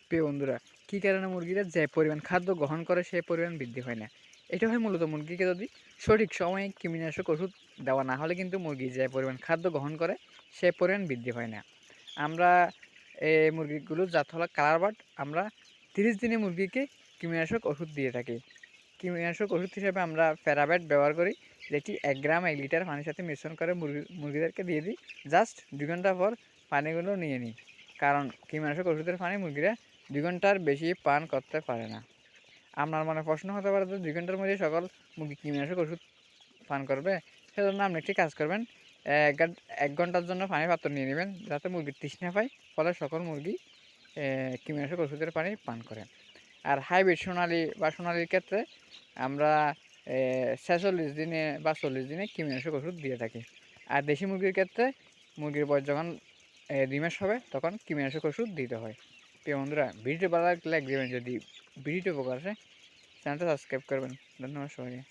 প্রিয় বন্ধুরা, কী কারণে মুরগিরা যে পরিমাণ খাদ্য গ্রহণ করে সেই পরিমাণ বৃদ্ধি হয় না? এটা হয় মূলত মুরগিকে যদি সঠিক সময়ে কৃমিনাশক ওষুধ দেওয়া না হলে কিন্তু মুরগি যে পরিমাণ খাদ্য গ্রহণ করে সেই পরিমাণ বৃদ্ধি হয় না। আমরা এই মুরগিগুলো জাত হলো কালার বার্ড। আমরা 30 দিনে মুরগিকে কৃমিনাশক ওষুধ দিয়ে থাকি। কৃমিনাশক ওষুধ হিসেবে আমরা প্যারাবেট ব্যবহার করি, যেটি 1 গ্রাম 1 লিটার পানির সাথে মিশ্রণ করে মুরগিদেরকে দিয়ে দিই। জাস্ট 2 ঘন্টা পর পানিগুলো নিয়ে নিই, কারণ কৃমিনাশক ওষুধের পানি মুরগিরা 2 ঘন্টার বেশি পান করতে পারে না। আপনার মনে প্রশ্ন হতে পারে যে 2 ঘন্টার মধ্যে সকল মুরগি কৃমিনাশক ওষুধ পান করবে? সেজন্য আপনি একটি কাজ করবেন, 1 ঘন্টার জন্য পানির পাত্র নিয়ে নেবেন যাতে মুরগির তৃষ্ণা পায়, ফলে সকল মুরগি কৃমিনাশক ওষুধের পানি পান করে। আর হাইব্রিড সোনালী বা সোনালীর ক্ষেত্রে আমরা 46 দিনে বা 40 দিনে কৃমিনাশক ওষুধ দিয়ে থাকি। আর দেশি মুরগির ক্ষেত্রে মুরগির বয়স যখন 2 মাস হবে তখন কৃমিনাশক ওষুধ দিতে হয়। প্রিয় বন্ধুরা, ভিডিওটি ভালো লাগলে লাইক দেবেন, যদি ভিডিওটি উপকার আসে চ্যানেলটা সাবস্ক্রাইব করবেন। ধন্যবাদ সবাইকে।